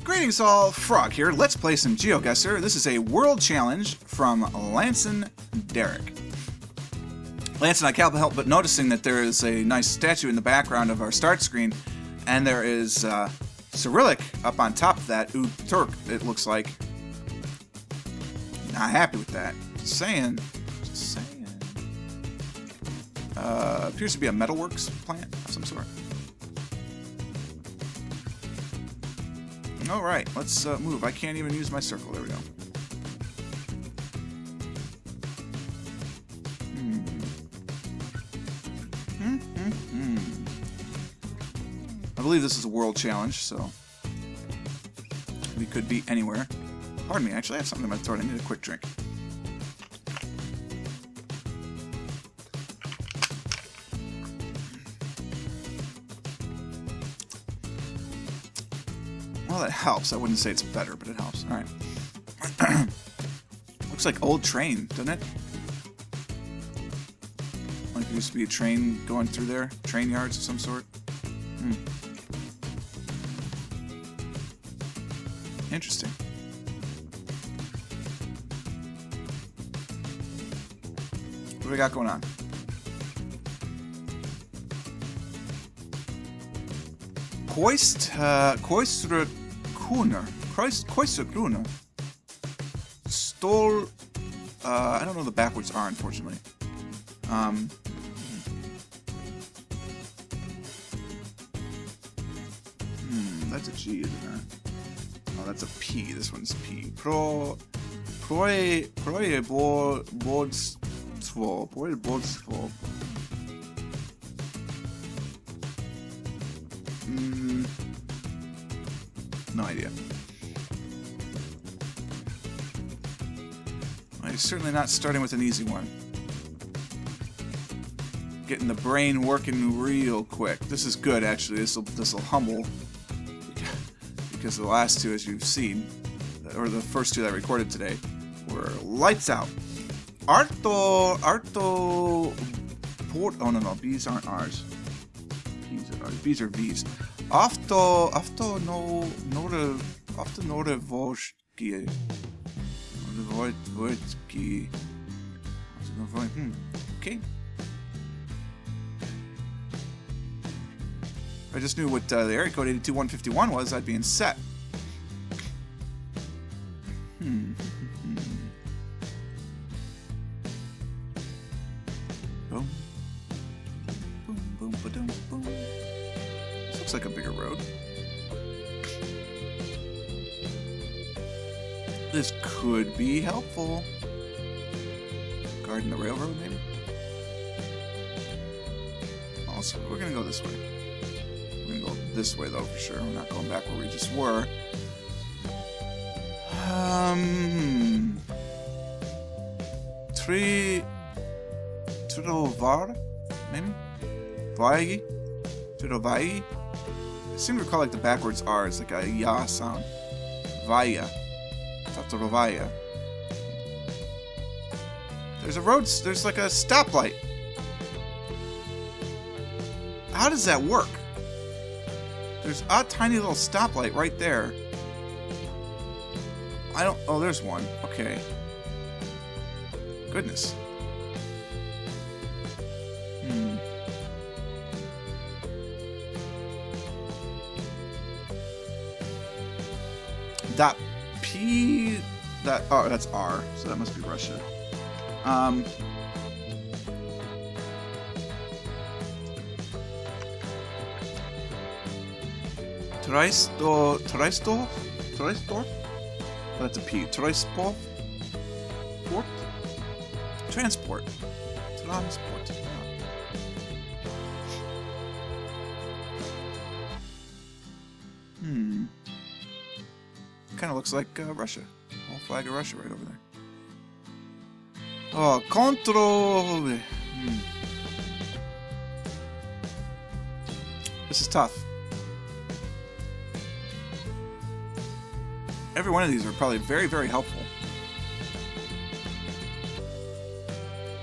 Greetings all, Frog here. Let's play some GeoGuessr. This is a world challenge from Lance and Derek. Lance and I can't help but noticing that there is a nice statue in the background of our start screen, and there is Cyrillic up on top of that. Ooh, Turk, it looks like. Not happy with that. Just saying. Just saying. Appears to be a metalworks plant of some sort. Alright, let's move. I can't even use my circle. There we go. I believe this is a world challenge, so we could be anywhere. Pardon me, actually I have something in my throat. I need a quick drink. Well, that helps. I wouldn't say it's better, but it helps. Alright. Looks like old train, doesn't it? Like there used to be a train going through there? Train yards of some sort? Interesting. What do we got going on? Koisterkruner. Stol. I don't know the backwards R, unfortunately. That's a G, isn't it? Oh, that's a P. This one's P. Projebordstvå. No idea. I'm certainly not starting with an easy one. Getting the brain working real quick. This is good, actually. This'll humble, because the last two, as you've seen, or the first two that I recorded today, were lights out. Oh no, B's aren't R's. P's are R's. B's are V's. Okay. If I just knew what the area code 82151 was, I'd be in set. Boom. Boom, boom, ba-dum, boom. This looks like a bigger road. This could be helpful. Guarding the railroad, maybe? Also, we're gonna go this way. We're gonna go this way, though, for sure. We're not going back where we just were. Tudovar? Maybe? Vaigi? Tudovai? I seem to recall like the backwards R is like a ya sound. Vaya. Taturovaya. There's a road, there's like a stoplight. How does that work? There's a tiny little stoplight right there. Oh, there's one. Okay. Goodness. That P... Oh, that's R, so that must be Russia. Treisdorf? Oh, that's a P. Treisdorf? Port? Transport. Transport. Kind of looks like Russia. Whole flag of Russia right over there. Oh, control. This is tough. Every one of these are probably very, very helpful.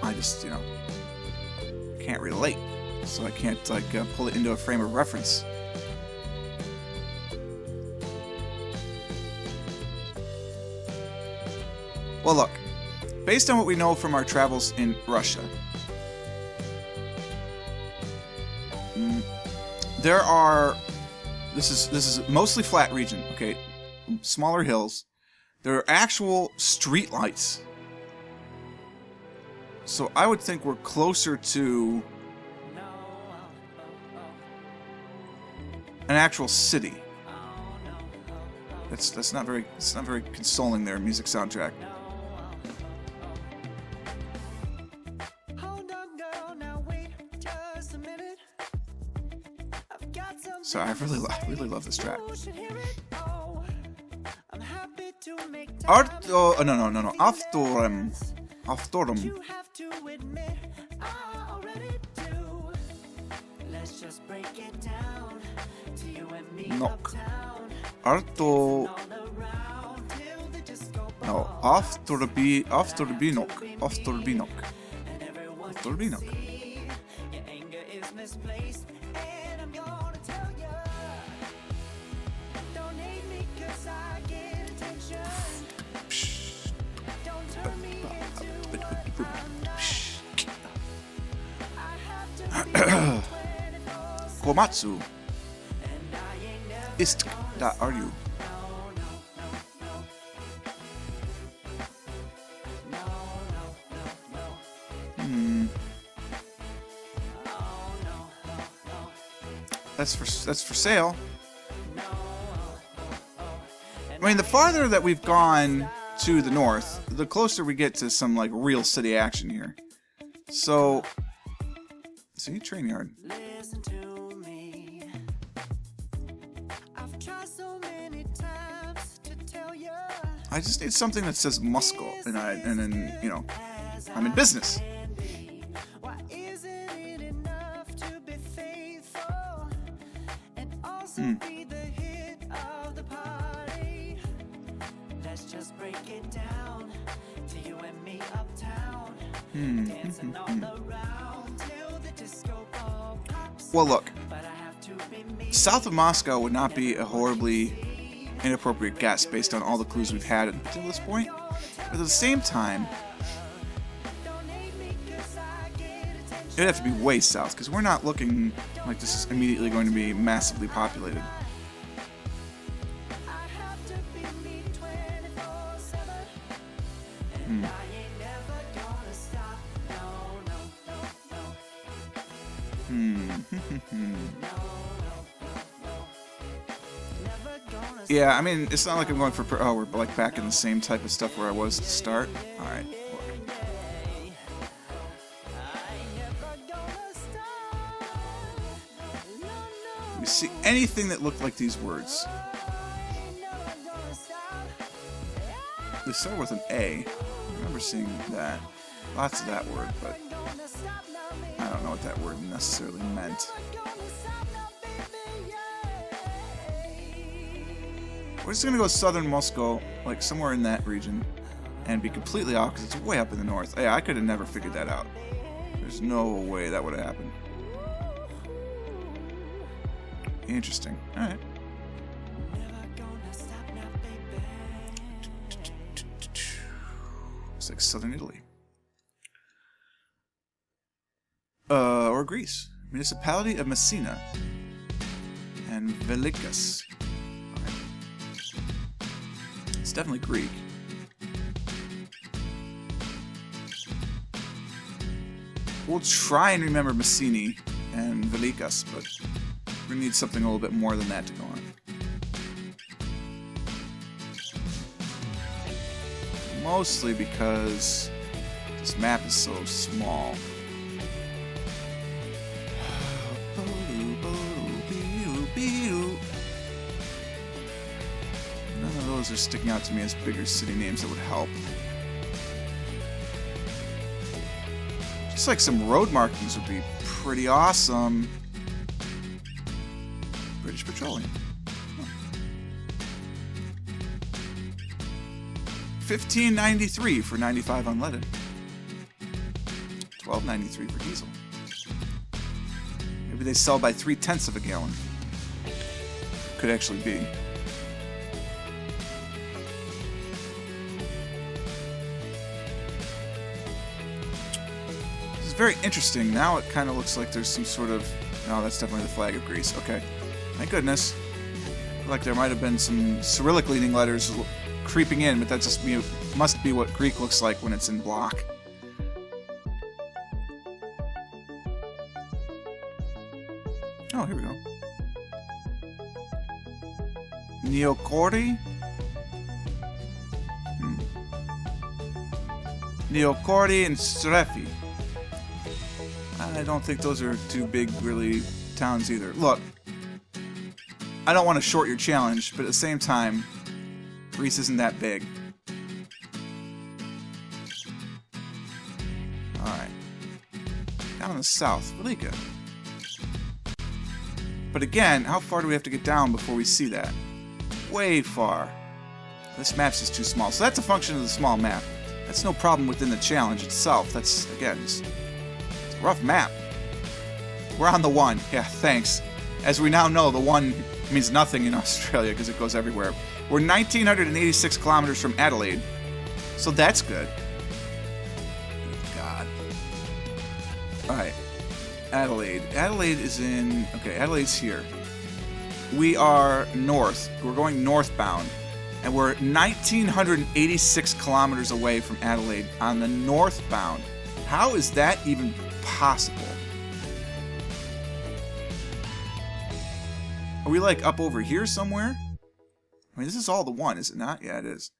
I just, can't relate. So I can't, pull it into a frame of reference. Well, look. Based on what we know from our travels in Russia, there are... This is mostly flat region, okay? Smaller hills. There are actual street lights. So I would think we're closer to an actual city. That's not very consoling there, music soundtrack. So I really love this track. No. Aftorum. Knock. Arto. No. Aftorbinok. Komatsu. Ist da are you? That's for sale. I mean, the farther that we've gone to the north, the closer we get to some like real city action here. So, see, train yard. I just need something that says Moscow, and then you know, I'm in business. Well, look, south of Moscow would not be a horribly inappropriate guess based on all the clues we've had until this point. But at the same time, it'd have to be way south, because we're not looking like this is immediately going to be massively populated. Yeah, I mean, it's not like I'm going for... Oh, we're like back in the same type of stuff where I was to start. Alright. You see anything that looked like these words? They start with an A. I remember seeing that. Lots of that word, but I don't know what that word necessarily meant. We're just gonna go southern Moscow, like somewhere in that region, and be completely off because it's way up in the north. Yeah, I could have never figured that out. There's no way that would have happened. Interesting. Alright. It's like southern Italy. Or Greece. Municipality of Messina. And Velikas. It's definitely Greek. We'll try and remember Messini and Velikas, but we need something a little bit more than that to go on. Mostly because this map is so small. None of those are sticking out to me as bigger city names that would help. Just like some road markings would be pretty awesome. British Petroleum. Huh. 15.93 for 95 unleaded. 12.93 for diesel. Maybe they sell by 3/10 of a gallon. Could actually be. very interesting. Now it kind of looks like there's some sort of... No, that's definitely the flag of Greece. Okay. Thank goodness. Like there might have been some Cyrillic leading letters creeping in, but that just must be what Greek looks like when it's in block. Oh, here we go. Neokori? Neokori and Strefi. I don't think those are two big, really, towns either. Look, I don't want to short your challenge, but at the same time, Greece isn't that big. Alright. Down in the south, Velika. But again, how far do we have to get down before we see that? Way far. This map's just too small. So that's a function of the small map. That's no problem within the challenge itself. That's, again, it's a rough map. We're on the 1. Yeah, thanks. As we now know, the 1 means nothing in Australia because it goes everywhere. We're 1,986 kilometers from Adelaide. So that's good. God. Alright. Adelaide. Adelaide is in... Okay, Adelaide's here. We are north. We're going northbound. And we're 1,986 kilometers away from Adelaide on the northbound. How is that even possible? Are we like up over here somewhere? I mean, this is all the 1, is it not? Yeah, it is.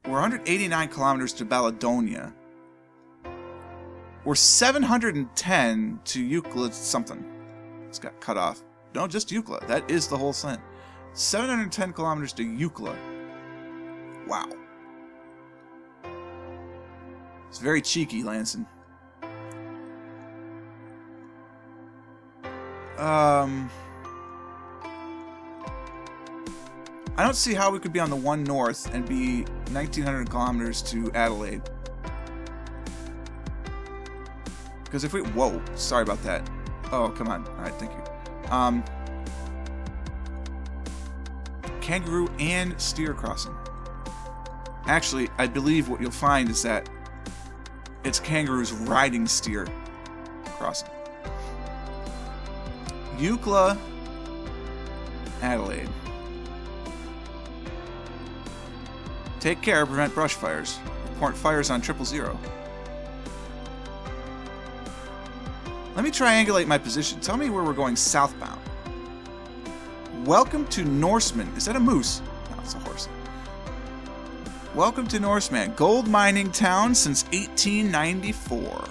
We're 189 kilometers to Baladonia. We're 710 to Euclid something. It's got cut off. No, just Euclid. That is the whole sentence. 710 kilometers to Euclid. Wow. It's very cheeky, Lanson. I don't see how we could be on the 1 north and be 1,900 kilometers to Adelaide. Because if we... Whoa, sorry about that. Oh, come on. Alright, thank you. Kangaroo and steer crossing. Actually, I believe what you'll find is that it's kangaroos riding steer crossing. Eucla, Adelaide. Take care, prevent brush fires. Report fires on 000. Let me triangulate my position. Tell me where we're going southbound. Welcome to Norseman. Is that a moose? No, it's a horse. Welcome to Norseman. Gold mining town since 1894.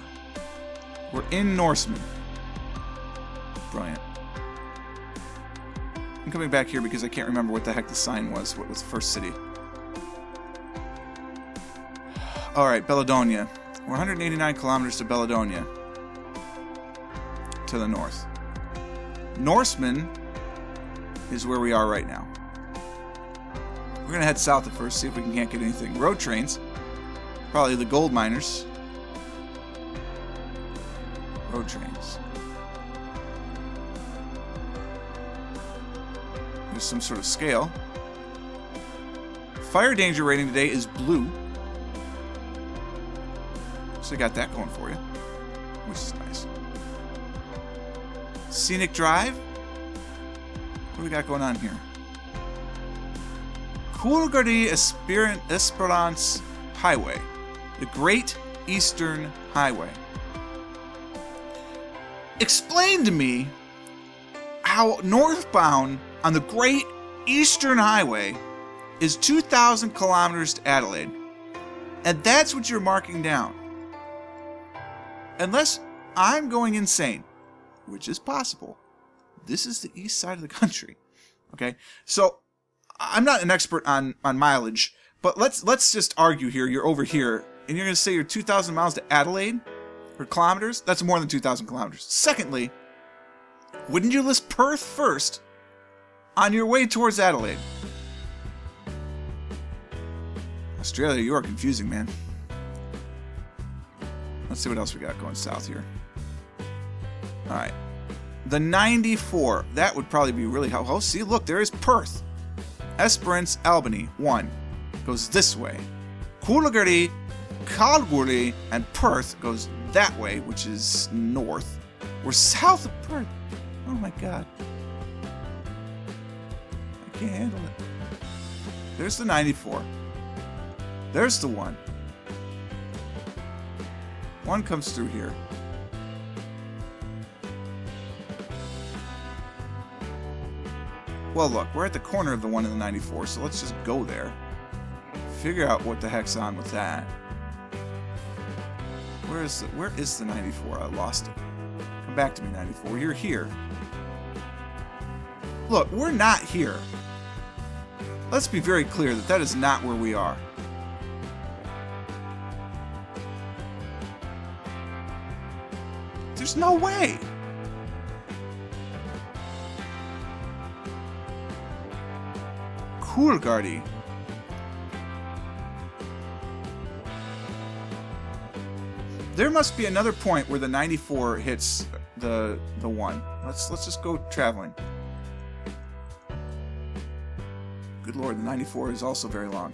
We're in Norseman. Brilliant. I'm coming back here because I can't remember what the heck the sign was. What was the first city? Alright, Baladonia. We're 189 kilometers to Baladonia. To the north. Norseman is where we are right now. We're going to head south at first, see if we can't get anything. Road trains. Probably the gold miners. Road trains. There's some sort of scale. Fire danger rating today is blue. So you got that going for you, which is nice. Scenic drive. What do we got going on here? Coolgardie Esperance Highway. The Great Eastern Highway. Explain to me how northbound on the Great Eastern Highway is 2,000 kilometers to Adelaide. And that's what you're marking down. Unless I'm going insane, which is possible. This is the east side of the country. Okay? So, I'm not an expert on mileage, but let's just argue here. You're over here, and you're going to say you're 2,000 miles to Adelaide? Or kilometers? That's more than 2,000 kilometers. Secondly, wouldn't you list Perth first on your way towards Adelaide? Australia, you are confusing, man. Let's see what else we got going south here. Alright. The 94. That would probably be really helpful. Oh, see, look, there is Perth. Esperance, Albany, 1. Goes this way. Coolgardie Calgary and Perth goes that way, which is north. We're south of Perth. Oh my god. I can't handle it. There's the 94. There's the one. One comes through here. Well, look, we're at the corner of the one and the 94, so let's just go there. Figure out what the heck's on with that. Where is the 94? I lost it. Come back to me, 94. You're here. Look, we're not here. Let's be very clear that that is not where we are. There's no way. Coolgardie. There must be another point where the 94 hits the one. Let's just go traveling. Good lord, the 94 is also very long.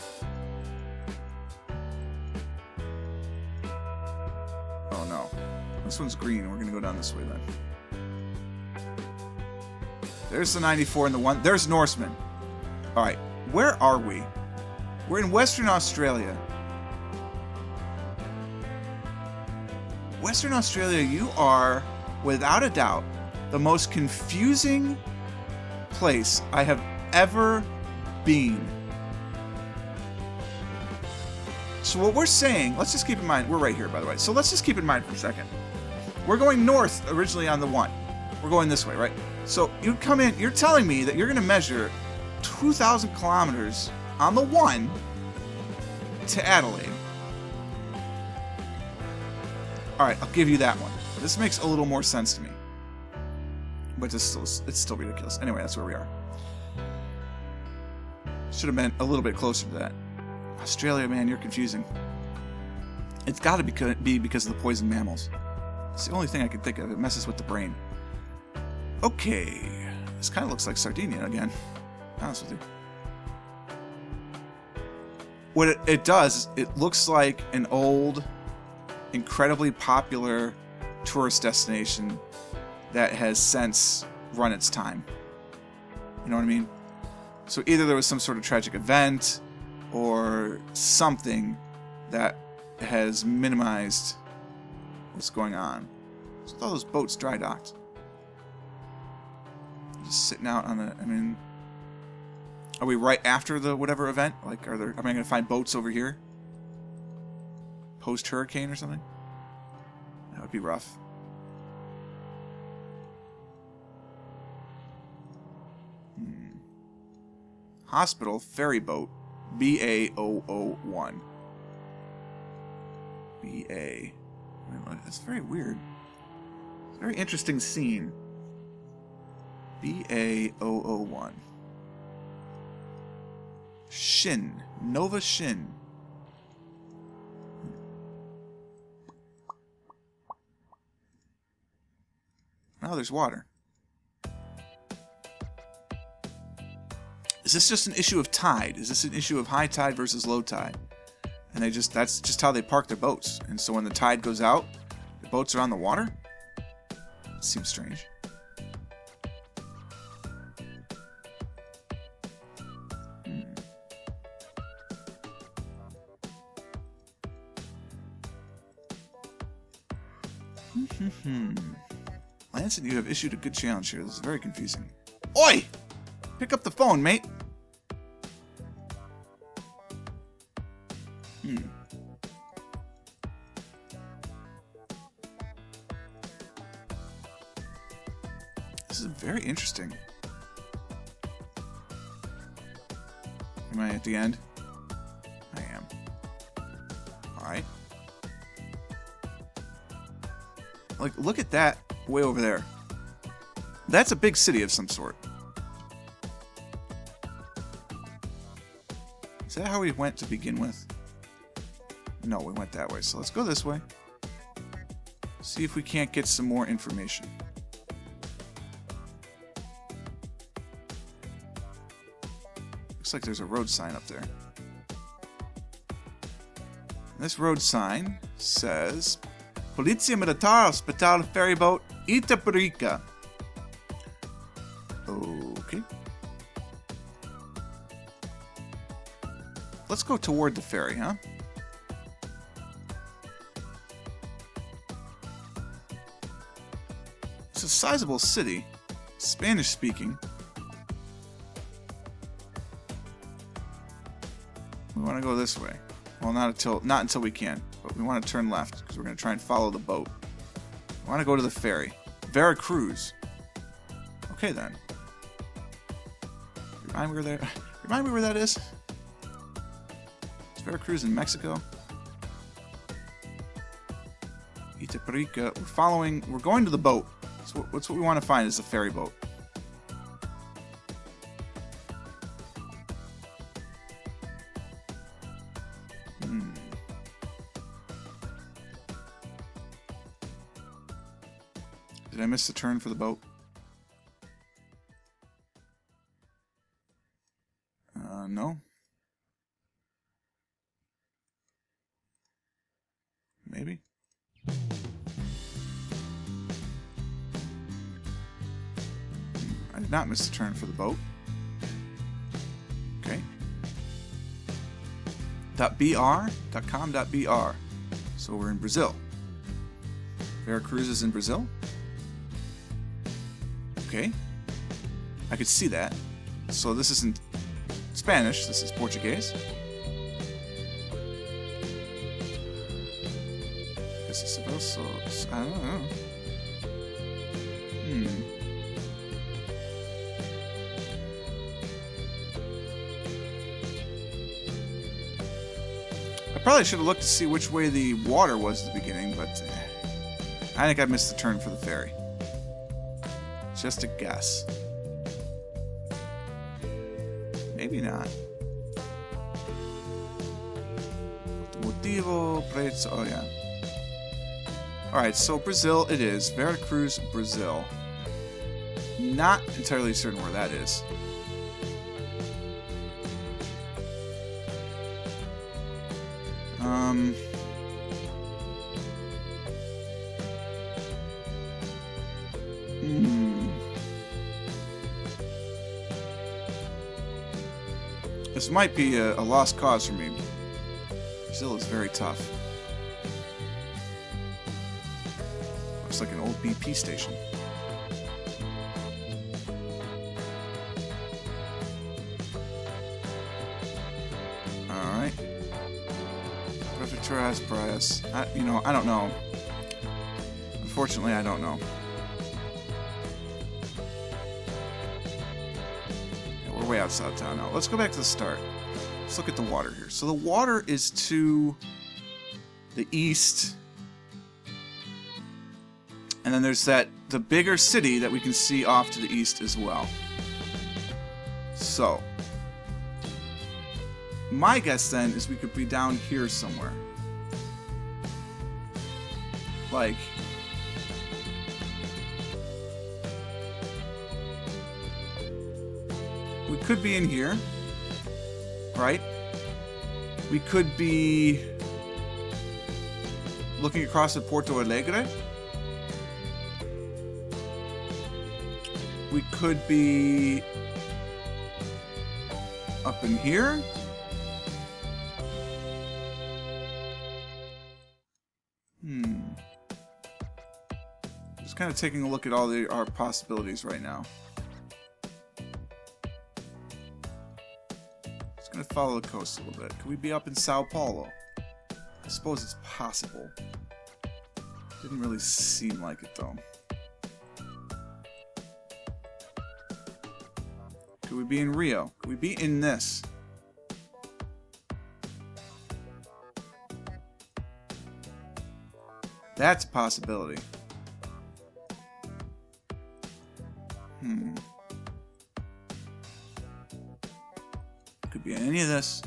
Oh no. This one's green. We're gonna go down this way then. There's the 94 and the one. There's Norseman. Alright, where are we? We're in Western Australia. Western Australia, you are, without a doubt, the most confusing place I have ever been. So what we're saying, let's just keep in mind, we're right here by the way, so let's just keep in mind for a second. We're going north originally on the one. We're going this way, right? So you come in, you're telling me that you're going to measure 2,000 kilometers on the one to Adelaide. Alright, I'll give you that one. This makes a little more sense to me. But it's still ridiculous. Anyway, that's where we are. Should have been a little bit closer to that. Australia, man, you're confusing. It's got to be because of the poison mammals. It's the only thing I can think of. It messes with the brain. Okay. This kind of looks like Sardinia again. To be honest with you. What it does is it looks like an old, incredibly popular tourist destination that has since run its time. You know what I mean? So either there was some sort of tragic event or something that has minimized what's going on. So all those boats dry docked. Just sitting out on the, I mean, are we right after the whatever event? Like, am I going to find boats over here? Post-hurricane or something? That would be rough. Hospital, ferry boat, BA001. BA. That's very weird. It's a very interesting scene. BA001. Shin. Nova Shin. Oh, there's water. Is this just an issue of tide? Is this an issue of high tide versus low tide? And that's just how they park their boats. And so when the tide goes out, the boats are on the water? Seems strange. Lancet, you have issued a good challenge here. This is very confusing. Oi! Pick up the phone, mate. This is very interesting. Am I at the end? I am. Alright. Like, look at that way over there. That's a big city of some sort. Is that how we went to begin with? No, we went that way. So let's go this way. See if we can't get some more information. Looks like there's a road sign up there. This road sign says Polizia Militar Hospital Ferryboat Itaparica. Okay. Let's go toward the ferry, huh? It's a sizable city, Spanish speaking. We want to go this way. Well, not until we can, but we want to turn left because we're going to try and follow the boat. I want to go to the ferry. Veracruz. Okay then. Remind me where that is? Is Veracruz in Mexico? Itaparica. We're going to the boat. That's what we want to find is the ferry boat. Did I miss the turn for the boat? No. Maybe. I did not miss the turn for the boat. Okay. .com.br. So we're in Brazil. Veracruz is in Brazil. Okay. I could see that. So this isn't Spanish, this is Portuguese. This is supposed to... I don't know. I probably should have looked to see which way the water was at the beginning, but I think I missed the turn for the ferry. Just a guess. Maybe not. Motivo, prezzo, oh yeah. Alright, so Brazil it is. Veracruz, Brazil. Not entirely certain where that is. This might be a lost cause for me. Brazil is very tough. Looks like an old BP station. Alright. Prefeituras Prias. I don't know. Unfortunately, I don't know. We're way outside of town now. Let's go back to the start. Let's look at the water here. So the water is to the east. And then there's the bigger city that we can see off to the east as well. So, my guess then is we could be down here somewhere. Like... we could be in here, right? We could be looking across at Porto Alegre. We could be up in here. Just kind of taking a look at all our possibilities right now. Gonna follow the coast a little bit. Could we be up in Sao Paulo? I suppose it's possible. Didn't really seem like it though. Could we be in Rio? Could we be in this? That's a possibility. Could be any of this.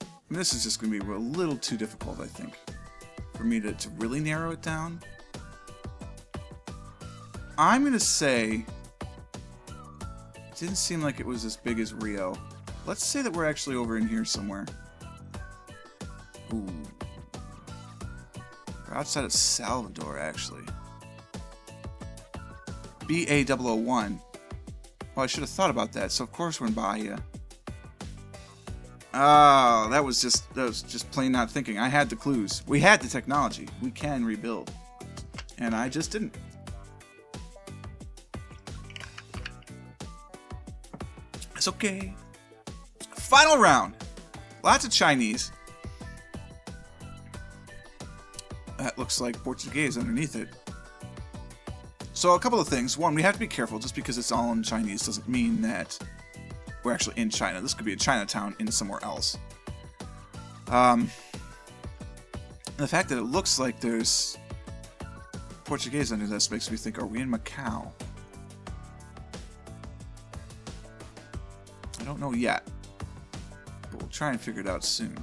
I mean, this is just going to be a little too difficult, I think, for me to really narrow it down. I'm going to say it didn't seem like it was as big as Rio. Let's say that we're actually over in here somewhere. Ooh, We're outside of Salvador, actually. BA001. Well, I should have thought about that. So of course we're in Bahia. Oh, that was just plain not thinking. I had the clues. We had the technology. We can rebuild. And I just didn't. It's okay. Final round. Lots of Chinese. That looks like Portuguese underneath it. So a couple of things. One, we have to be careful. Just because it's all in Chinese doesn't mean that we're actually in China. This could be a Chinatown in somewhere else. The fact that it looks like there's Portuguese under this makes me think, are we in Macau? I don't know yet. But we'll try and figure it out soon.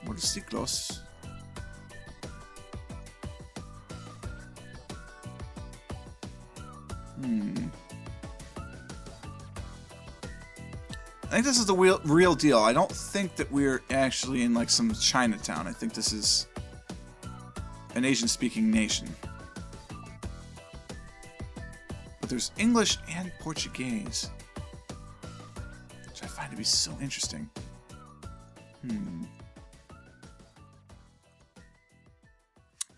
Motorciclos. I think this is the real deal. I don't think that we're actually in like some Chinatown. I think this is an Asian-speaking nation. But there's English and Portuguese, which I find to be so interesting.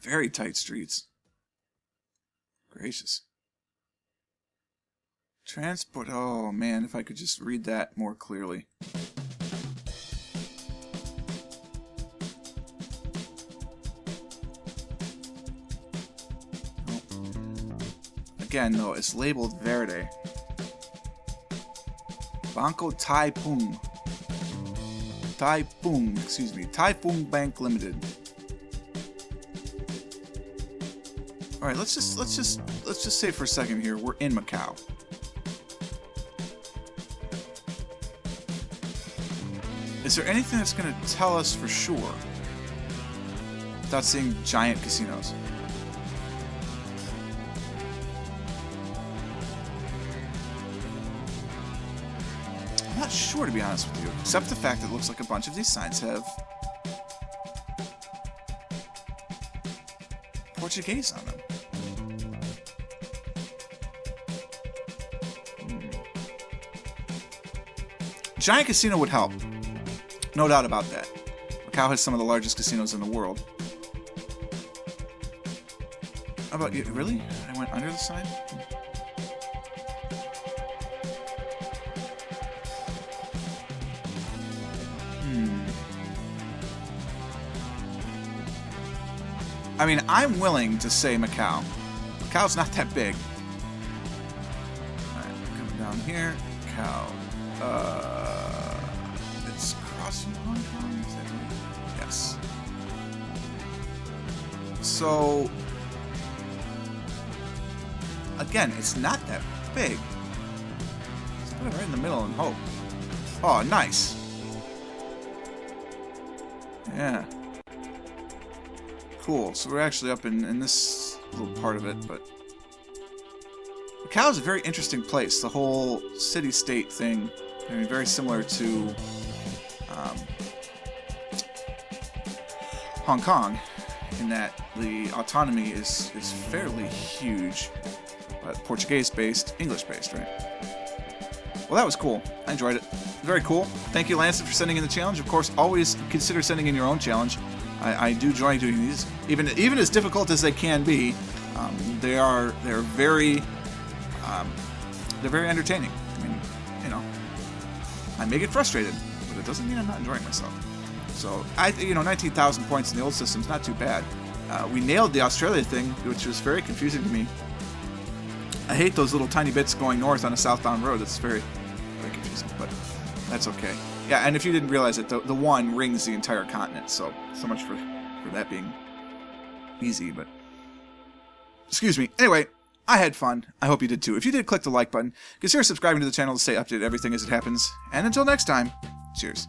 Very tight streets. Gracious. Transport. Oh man, if I could just read that more clearly. Oh. Again, though, it's labeled Verde. Banco Taipung. Excuse me. Taipung Bank Limited. All right, let's just say for a second here we're in Macau. Is there anything that's going to tell us for sure without seeing giant casinos? I'm not sure, to be honest with you, except the fact that it looks like a bunch of these signs have Portuguese on them. Giant casino would help. No doubt about that. Macau has some of the largest casinos in the world. How about you? Really? I went under the sign? I mean, I'm willing to say Macau. Macau's not that big. Alright, coming down here. Macau. It's across from Hong Kong, is that right? Yes. So, again, it's not that big. Let's put it right in the middle and hope. Oh, nice. Yeah. Cool. So we're actually up in this little part of it, but Macau is a very interesting place. The whole city-state thing, I mean, very similar to Hong Kong, in that the autonomy is fairly huge, but Portuguese-based, English-based, right? Well, that was cool. I enjoyed it. Very cool. Thank you, Lanston, for sending in the challenge. Of course, always consider sending in your own challenge. I do enjoy doing these, even as difficult as they can be. They're very entertaining. I mean, you know, I may get frustrated, but it doesn't mean I'm not enjoying myself. So 19,000 points in the old system's not too bad. We nailed the Australia thing, which was very confusing to me. I hate those little tiny bits going north on a southbound road. It's very, very confusing, but that's okay. Yeah, and if you didn't realize it, the one rings the entire continent, so much for that being easy, but excuse me. Anyway, I had fun. I hope you did too. If you did, click the like button. Consider subscribing to the channel to stay updated everything as it happens. And until next time, cheers.